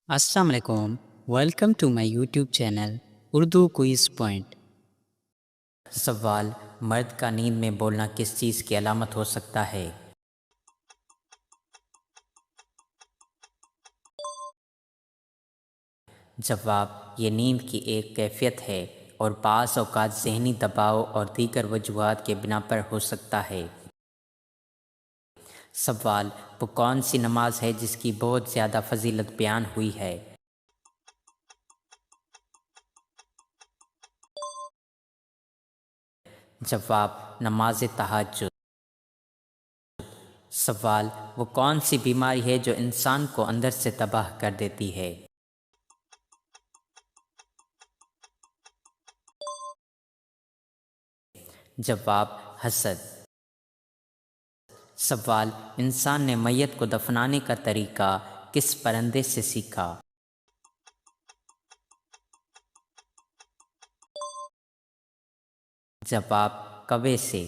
السلام علیکم، welcome to my YouTube channel Urdu quiz point. سوال: مرد کا نیند میں بولنا کس چیز کی علامت ہو سکتا ہے؟ جواب: یہ نیند کی ایک کیفیت ہے اور بعض اوقات ذہنی دباؤ اور دیگر وجوہات کے بنا پر ہو سکتا ہے۔ سوال: وہ کون سی نماز ہے جس کی بہت زیادہ فضیلت بیان ہوئی ہے؟ جواب: نماز تہجد۔ سوال: وہ کون سی بیماری ہے جو انسان کو اندر سے تباہ کر دیتی ہے؟ جواب: حسد۔ سوال: انسان نے میت کو دفنانے کا طریقہ کس پرندے سے سیکھا؟ جواب: کوے سے۔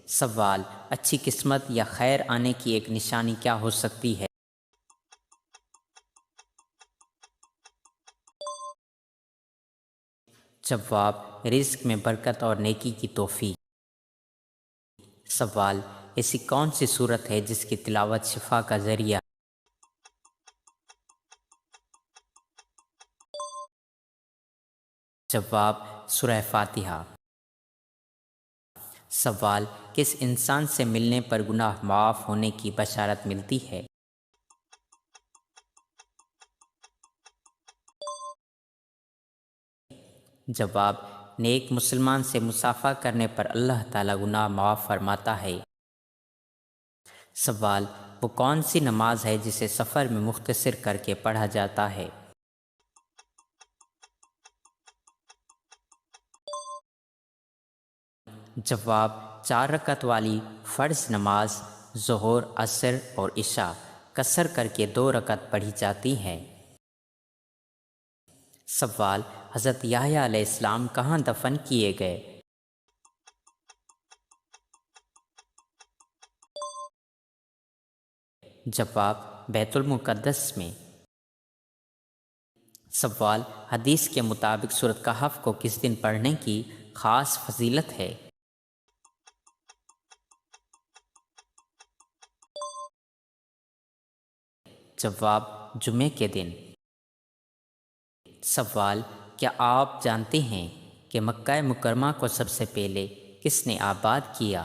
سوال: اچھی قسمت یا خیر آنے کی ایک نشانی کیا ہو سکتی ہے؟ جواب: رزق میں برکت اور نیکی کی توفیق۔ سوال: ایسی کون سی صورت ہے جس کی تلاوت شفا کا ذریعہ؟ جواب: سورہ فاتحہ۔ سوال: کس انسان سے ملنے پر گناہ معاف ہونے کی بشارت ملتی ہے؟ جواب: نیک مسلمان سے مصافحہ کرنے پر اللہ تعالیٰ گناہ معاف فرماتا ہے۔ سوال: وہ کون سی نماز ہے جسے سفر میں مختصر کر کے پڑھا جاتا ہے؟ جواب: 4 رکعت والی فرض نماز ظہر، عصر اور عشاء قصر کر کے 2 رکعت پڑھی جاتی ہیں۔ سوال: حضرت یحییٰ علیہ السلام کہاں دفن کیے گئے؟ جواب: بیت المقدس میں۔ سوال: حدیث کے مطابق سورۃ کہف کو کس دن پڑھنے کی خاص فضیلت ہے؟ جواب: جمعے کے دن۔ سوال: کیا آپ جانتے ہیں کہ مکہ مکرمہ کو سب سے پہلے کس نے آباد کیا؟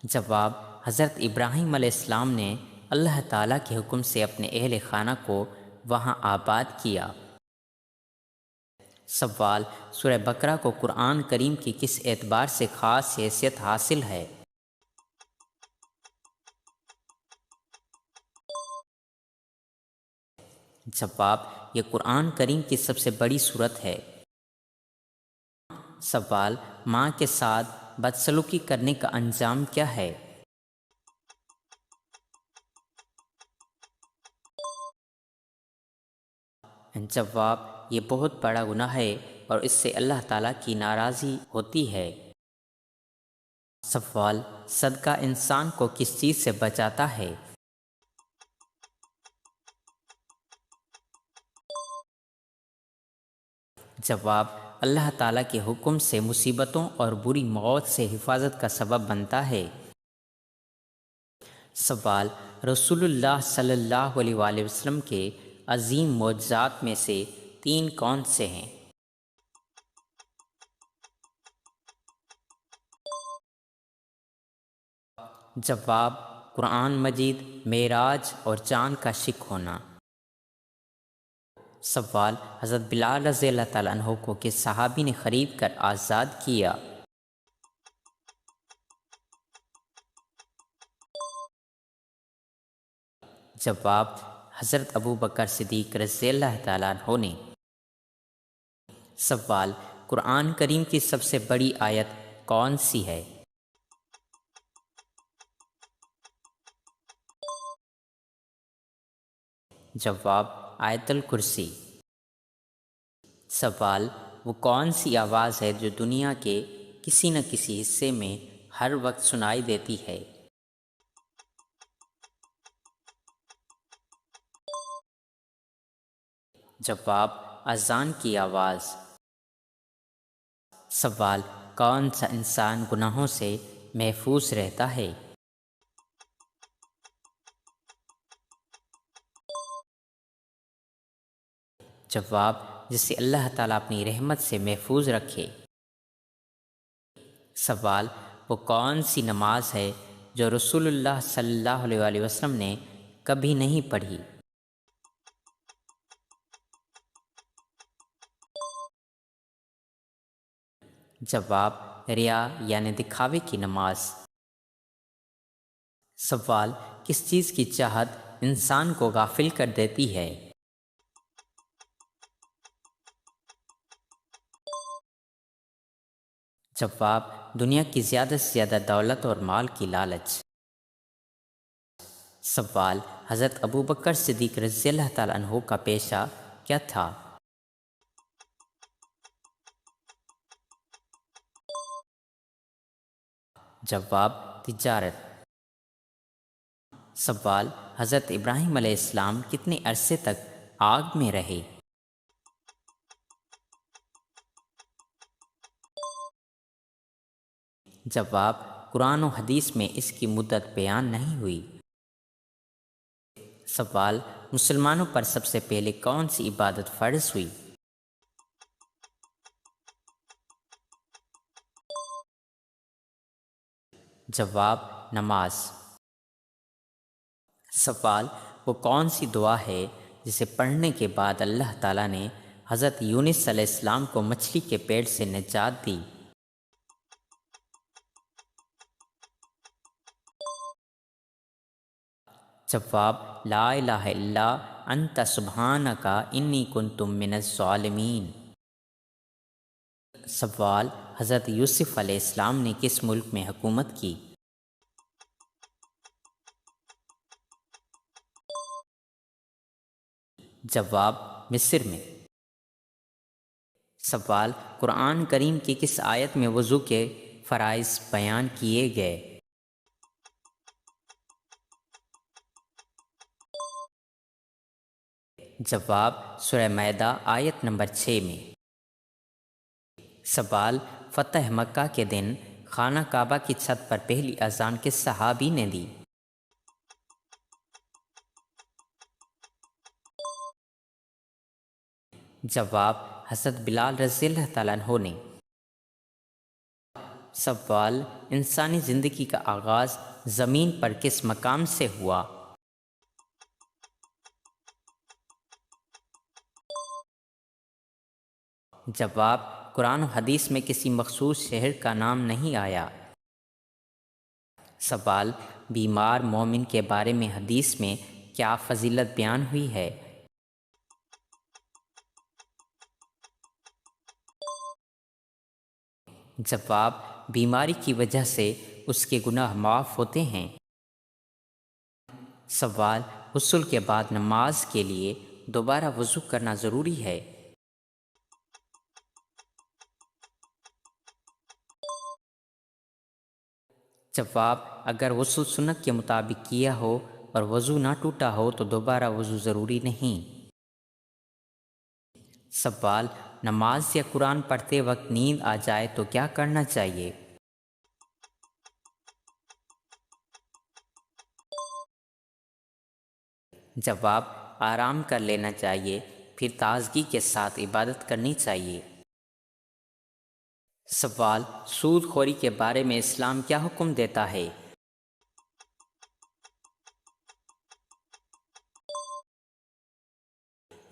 جواب: حضرت ابراہیم علیہ السلام نے اللہ تعالیٰ کے حکم سے اپنے اہل خانہ کو وہاں آباد کیا۔ سوال: سورہ بقرہ کو قرآن کریم کی کس اعتبار سے خاص حیثیت حاصل ہے؟ جواب: یہ قرآن کریم کی سب سے بڑی سورت ہے۔ سوال: ماں کے ساتھ بدسلوکی کرنے کا انجام کیا ہے؟ جواب: یہ بہت بڑا گناہ ہے اور اس سے اللہ تعالیٰ کی ناراضی ہوتی ہے۔ سوال: صدقہ انسان کو کس چیز سے بچاتا ہے؟ جواب: اللہ تعالیٰ کے حکم سے مصیبتوں اور بری موت سے حفاظت کا سبب بنتا ہے۔ سوال: رسول اللہ صلی اللہ علیہ وآلہ وسلم کے عظیم معجزات میں سے 3 کون سے ہیں؟ جواب: قرآن مجید، معراج اور چاند کا شق ہونا۔ سوال: حضرت بلال رضی اللہ تعالیٰ عنہ کو کس صحابی نے خرید کر آزاد کیا؟ جواب: حضرت ابو بکر صدیق رضی اللہ تعالیٰ عنہ نے۔ سوال: قرآن کریم کی سب سے بڑی آیت کون سی ہے؟ جواب: آیت الکرسی۔ سوال: وہ کون سی آواز ہے جو دنیا کے کسی نہ کسی حصے میں ہر وقت سنائی دیتی ہے۔ جواب: اذان کی آواز۔ سوال: کون سا انسان گناہوں سے محفوظ رہتا ہے؟ جواب: جسے اللہ تعالیٰ اپنی رحمت سے محفوظ رکھے۔ سوال: وہ کون سی نماز ہے جو رسول اللہ صلی اللہ علیہ وآلہ وسلم نے کبھی نہیں پڑھی؟ جواب: ریا یعنی دکھاوے کی نماز۔ سوال: کس چیز کی چاہت انسان کو غافل کر دیتی ہے؟ جواب: دنیا کی زیادہ سے زیادہ دولت اور مال کی لالچ۔ سوال: حضرت ابوبکر صدیق رضی اللہ تعالیٰ عنہ کا پیشہ کیا تھا؟ جواب: تجارت۔ سوال: حضرت ابراہیم علیہ السلام کتنے عرصے تک آگ میں رہے؟ جواب: قرآن و حدیث میں اس کی مدت بیان نہیں ہوئی۔ سوال: مسلمانوں پر سب سے پہلے کون سی عبادت فرض ہوئی؟ جواب: نماز۔ سوال: وہ کون سی دعا ہے جسے پڑھنے کے بعد اللہ تعالیٰ نے حضرت یونس علیہ السلام کو مچھلی کے پیٹ سے نجات دی؟ جواب: لا الہ الا انت سبحانک انی کنت من الظالمین۔ سوال: حضرت یوسف علیہ السلام نے کس ملک میں حکومت کی؟ جواب: مصر میں۔ سوال: قرآن کریم کی کس آیت میں وضو کے فرائض بیان کیے گئے؟ جواب: سورہ مائدہ آیت نمبر 6 میں۔ سوال: فتح مکہ کے دن خانہ کعبہ کی چھت پر پہلی اذان کس صحابی نے دی؟ جواب: حضرت بلال رضی اللہ تعالیٰ عنہ نے۔ سوال: انسانی زندگی کا آغاز زمین پر کس مقام سے ہوا؟ جواب: قرآن و حدیث میں کسی مخصوص شہر کا نام نہیں آیا۔ سوال: بیمار مومن کے بارے میں حدیث میں کیا فضیلت بیان ہوئی ہے؟ جواب: بیماری کی وجہ سے اس کے گناہ معاف ہوتے ہیں۔ سوال: غسل کے بعد نماز کے لیے دوبارہ وضو کرنا ضروری ہے؟ جواب: اگر غسل سنت کے مطابق کیا ہو اور وضو نہ ٹوٹا ہو تو دوبارہ وضو ضروری نہیں۔ سوال: نماز یا قرآن پڑھتے وقت نیند آ جائے تو کیا کرنا چاہیے؟ جواب: آرام کر لینا چاہیے، پھر تازگی کے ساتھ عبادت کرنی چاہیے۔ سوال: سود خوری کے بارے میں اسلام کیا حکم دیتا ہے؟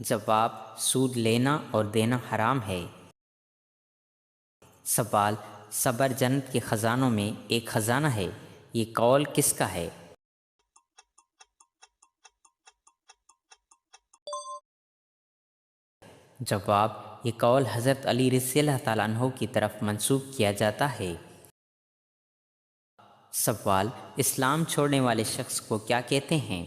جواب: سود لینا اور دینا حرام ہے۔ سوال: صبر جنت کے خزانوں میں ایک خزانہ ہے، یہ قول کس کا ہے؟ جواب: یہ قول حضرت علی رضی اللہ تعالیٰ عنہ کی طرف منسوب کیا جاتا ہے۔ سوال: اسلام چھوڑنے والے شخص کو کیا کہتے ہیں؟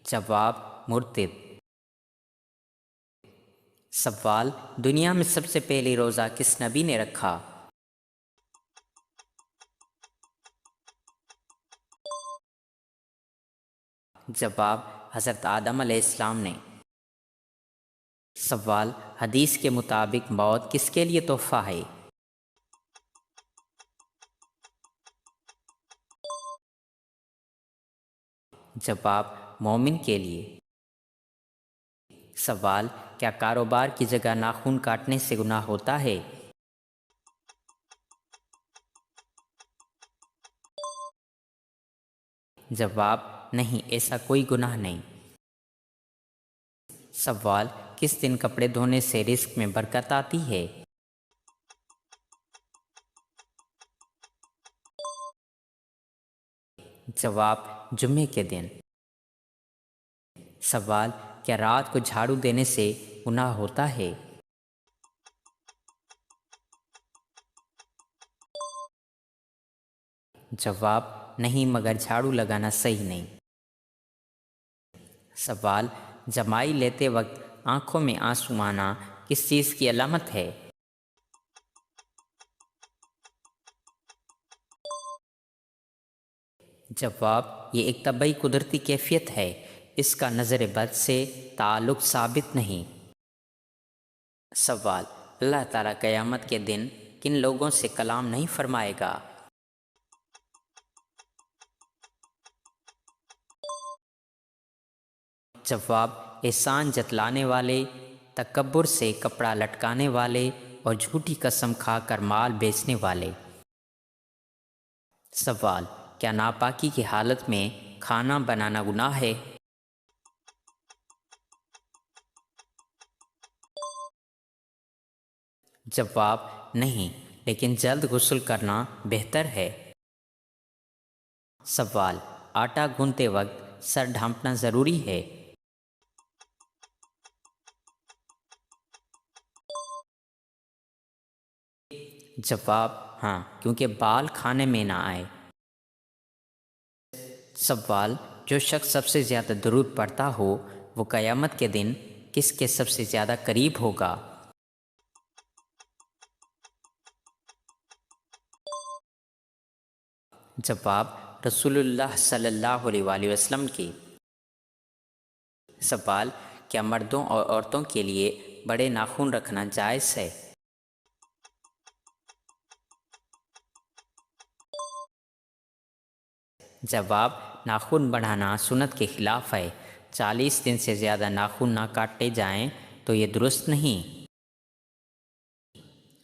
جواب: مرتد۔ سوال، دنیا میں سب سے پہلے روزہ کس نبی نے رکھا؟ جواب، حضرت آدم علیہ السلام نے۔ سوال، حدیث کے مطابق موت کس کے لیے تحفہ ہے؟ جواب، مومن کے لیے۔ سوال، کیا کاروبار کی جگہ ناخن کاٹنے سے گناہ ہوتا ہے؟ جواب، نہیں، ایسا کوئی گناہ نہیں۔ سوال، کس دن کپڑے دھونے سے رزق میں برکت آتی ہے؟ جواب، جمعے کے دن۔ سوال، کیا رات کو جھاڑو دینے سے گناہ ہوتا ہے؟ جواب، نہیں، مگر جھاڑو لگانا صحیح نہیں۔ سوال، جمائی لیتے وقت آنکھوں میں آنسو آنا کس چیز کی علامت ہے؟ جواب، یہ ایک طبعی قدرتی کیفیت ہے، اس کا نظر بد سے تعلق ثابت نہیں۔ سوال، اللہ تعالیٰ قیامت کے دن کن لوگوں سے کلام نہیں فرمائے گا؟ جواب، احسان جتلانے والے، تکبر سے کپڑا لٹکانے والے اور جھوٹی قسم کھا کر مال بیچنے والے۔ سوال، کیا ناپاکی کی حالت میں کھانا بنانا گناہ ہے؟ جواب، نہیں، لیکن جلد غسل کرنا بہتر ہے۔ سوال، آٹا گوندتے وقت سر ڈھانپنا ضروری ہے؟ جواب، ہاں، کیونکہ بال کھانے میں نہ آئے۔ سوال، جو شخص سب سے زیادہ درود پڑھتا ہو وہ قیامت کے دن کس کے سب سے زیادہ قریب ہوگا؟ جواب، رسول اللہ صلی اللہ علیہ وآلہ وسلم کی۔ سوال، کیا مردوں اور عورتوں کے لیے بڑے ناخن رکھنا جائز ہے؟ جواب، ناخن بڑھانا سنت کے خلاف ہے۔ 40 دن سے زیادہ ناخن نہ کاٹے جائیں تو یہ درست نہیں۔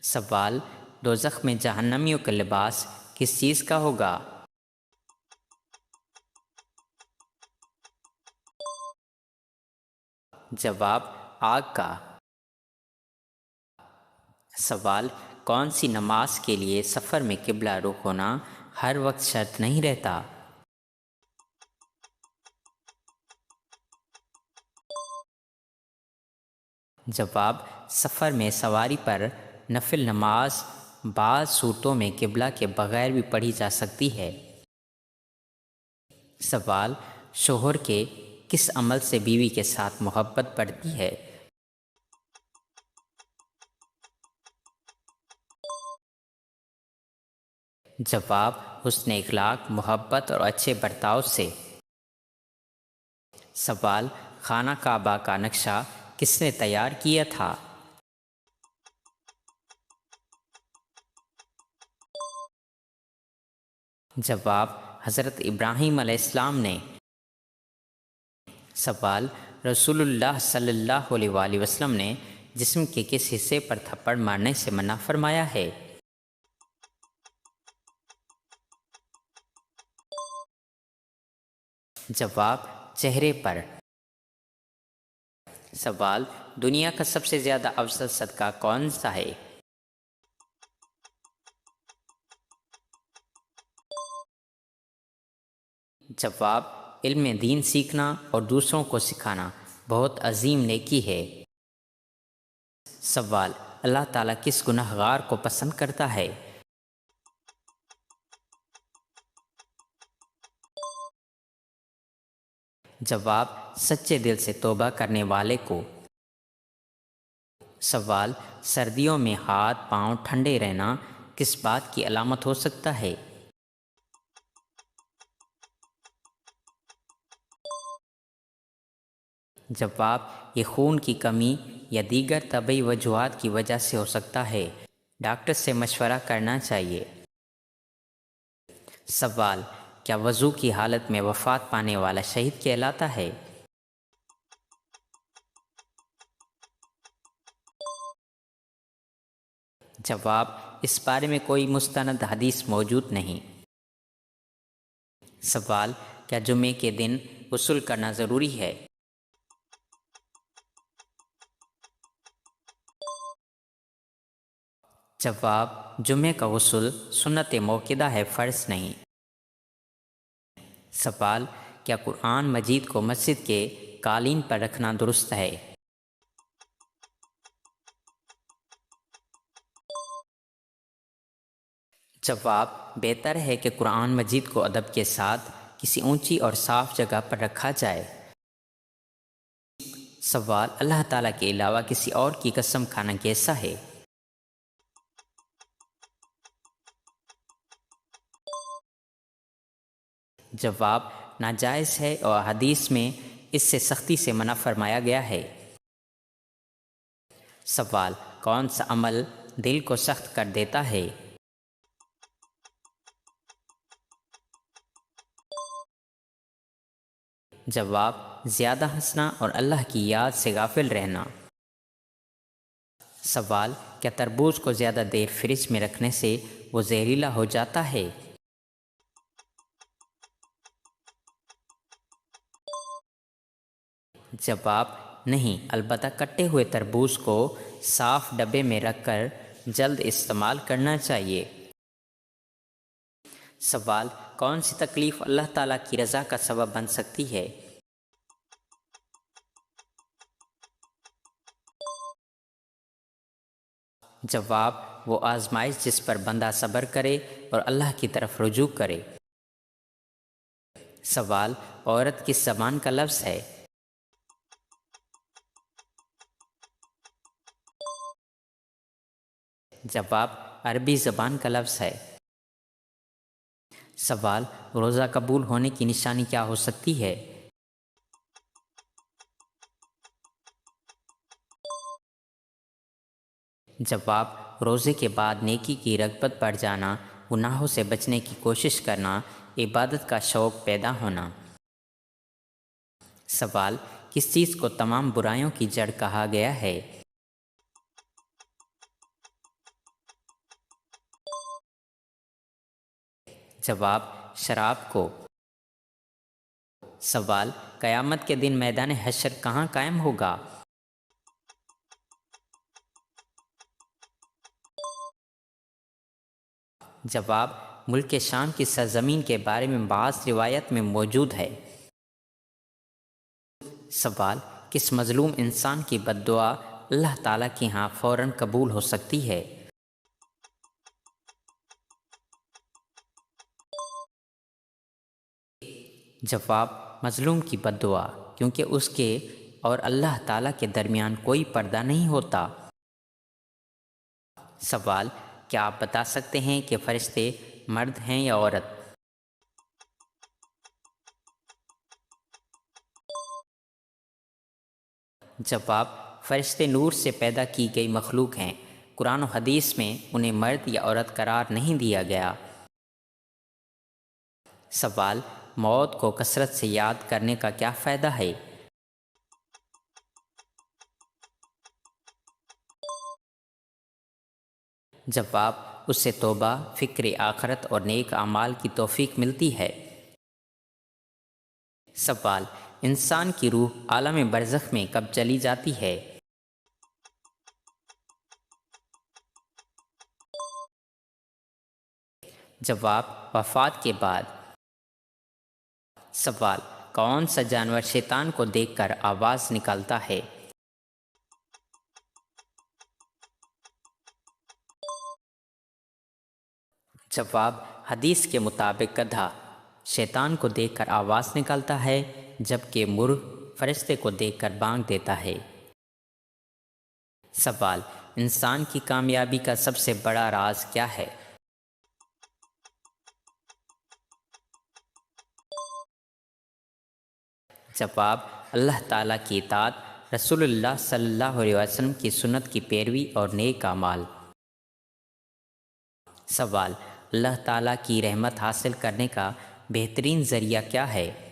سوال، دوزخ میں جہنمیوں کا لباس کس چیز کا ہوگا؟ جواب، آگ کا۔ سوال، کون سی نماز کے لیے سفر میں قبلہ رخ ہونا ہر وقت شرط نہیں رہتا؟ جواب، سفر میں سواری پر نفل نماز بعض صورتوں میں قبلہ کے بغیر بھی پڑھی جا سکتی ہے۔ سوال، شوہر کے کس عمل سے بیوی کے ساتھ محبت بڑھتی ہے؟ جواب، حسن اخلاق، محبت اور اچھے برتاؤ سے۔ سوال، خانہ کعبہ کا نقشہ کس نے تیار کیا تھا؟ جواب، حضرت ابراہیم علیہ السلام نے۔ سوال، رسول اللہ صلی اللہ علیہ وآلہ وسلم نے جسم کے کس حصے پر تھپڑ مارنے سے منع فرمایا ہے؟ جواب، چہرے پر۔ سوال، دنیا کا سب سے زیادہ افضل صدقہ کون سا ہے؟ جواب، علم دین سیکھنا اور دوسروں کو سکھانا بہت عظیم نیکی ہے۔ سوال، اللہ تعالیٰ کس گناہ گار کو پسند کرتا ہے؟ جواب، سچے دل سے توبہ کرنے والے کو۔ سوال: سردیوں میں ہاتھ پاؤں ٹھنڈے رہنا کس بات کی علامت ہو سکتا ہے؟ جواب: یہ خون کی کمی یا دیگر طبی وجوہات کی وجہ سے ہو سکتا ہے، ڈاکٹر سے مشورہ کرنا چاہیے۔ سوال: کیا وضو کی حالت میں وفات پانے والا شہید کہلاتا ہے؟ جواب: اس بارے میں کوئی مستند حدیث موجود نہیں۔ سوال: کیا جمعے کے دن غسل کرنا ضروری ہے؟ جواب: جمعے کا غسل سنت موقدہ ہے، فرض نہیں۔ سوال: کیا قرآن مجید کو مسجد کے قالین پر رکھنا درست ہے؟ جواب: بہتر ہے کہ قرآن مجید کو ادب کے ساتھ کسی اونچی اور صاف جگہ پر رکھا جائے۔ سوال: اللہ تعالیٰ کے علاوہ کسی اور کی قسم کھانا کیسا ہے؟ جواب: ناجائز ہے اور حدیث میں اس سے سختی سے منع فرمایا گیا ہے۔ سوال: کون سا عمل دل کو سخت کر دیتا ہے؟ جواب: زیادہ ہنسنا اور اللہ کی یاد سے غافل رہنا۔ سوال: کیا تربوز کو زیادہ دیر فریج میں رکھنے سے وہ زہریلا ہو جاتا ہے؟ جواب: نہیں، البتہ کٹے ہوئے تربوز کو صاف ڈبے میں رکھ کر جلد استعمال کرنا چاہیے۔ سوال: کون سی تکلیف اللہ تعالیٰ کی رضا کا سبب بن سکتی ہے؟ جواب: وہ آزمائش جس پر بندہ صبر کرے اور اللہ کی طرف رجوع کرے۔ سوال: عورت کس زبان کا لفظ ہے؟ جواب: عربی زبان کا لفظ ہے۔ سوال: روزہ قبول ہونے کی نشانی کیا ہو سکتی ہے؟ جواب: روزے کے بعد نیکی کی رغبت بڑھ جانا، گناہوں سے بچنے کی کوشش کرنا، عبادت کا شوق پیدا ہونا۔ سوال: کس چیز کو تمام برائیوں کی جڑ کہا گیا ہے؟ جواب: شراب کو۔ سوال: قیامت کے دن میدان حشر کہاں قائم ہوگا؟ جواب: ملک شام کی سرزمین کے بارے میں بعض روایت میں موجود ہے۔ سوال: کس مظلوم انسان کی بد دعا اللہ تعالیٰ کے ہاں فوراً قبول ہو سکتی ہے؟ جواب: مظلوم کی بد دعا، کیونکہ اس کے اور اللہ تعالیٰ کے درمیان کوئی پردہ نہیں ہوتا۔ سوال: کیا آپ بتا سکتے ہیں کہ فرشتے مرد ہیں یا عورت؟ جواب: فرشتے نور سے پیدا کی گئی مخلوق ہیں، قرآن و حدیث میں انہیں مرد یا عورت قرار نہیں دیا گیا۔ سوال: موت کو کثرت سے یاد کرنے کا کیا فائدہ ہے؟ جواب: اس سے توبہ، فکر آخرت اور نیک اعمال کی توفیق ملتی ہے۔ سوال: انسان کی روح عالم برزخ میں کب چلی جاتی ہے؟ جواب: وفات کے بعد۔ سوال: کون سا جانور شیطان کو دیکھ کر آواز نکالتا ہے؟ جواب: حدیث کے مطابق گدھا شیطان کو دیکھ کر آواز نکالتا ہے، جبکہ مرغ فرشتے کو دیکھ کر بانگ دیتا ہے۔ سوال، انسان کی کامیابی کا سب سے بڑا راز کیا ہے؟ جواب، اللہ تعالیٰ کی اطاعت، رسول اللہ صلی اللہ علیہ وسلم کی سنت کی پیروی اور نیک اعمال۔ سوال، اللہ تعالیٰ کی رحمت حاصل کرنے کا بہترین ذریعہ کیا ہے؟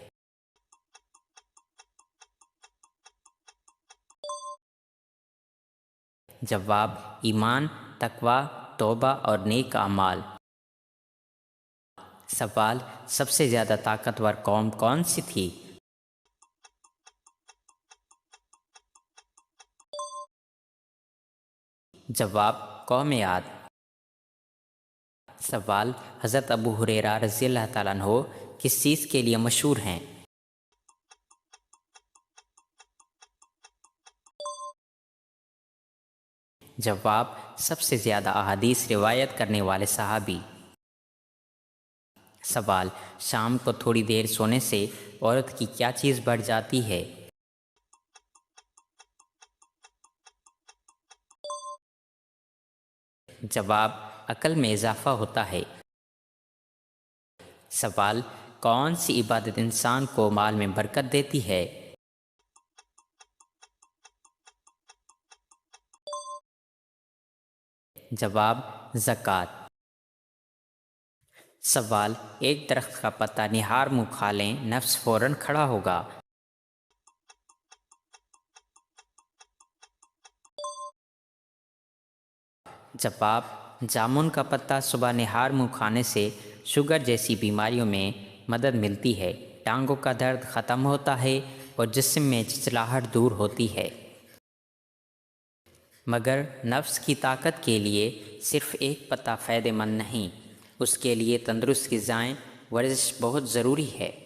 جواب، ایمان، تقوی، توبہ اور نیک اعمال۔ سوال، سب سے زیادہ طاقتور قوم کون سی تھی؟ جواب، قوم عاد۔ سوال، حضرت ابو ہریرہ رضی اللہ تعالیٰ عنہ کس چیز کے لیے مشہور ہیں؟ جواب، سب سے زیادہ احادیث روایت کرنے والے صحابی۔ سوال، شام کو تھوڑی دیر سونے سے عورت کی کیا چیز بڑھ جاتی ہے؟ جواب، عقل میں اضافہ ہوتا ہے۔ سوال، کون سی عبادت انسان کو مال میں برکت دیتی ہے؟ جواب، زکوٰۃ۔ سوال، ایک درخت کا پتا نہار منہ کھا لیں نفس فوراً کھڑا ہوگا۔ جواب، جامن کا پتا صبح نہار منہ کھانے سے شوگر جیسی بیماریوں میں مدد ملتی ہے، ٹانگوں کا درد ختم ہوتا ہے اور جسم میں چچلاہٹ دور ہوتی ہے۔ مگر نفس کی طاقت کے لیے صرف ایک پتا فائدہ مند نہیں، اس کے لیے تندرست غذائیں، ورزش بہت ضروری ہے۔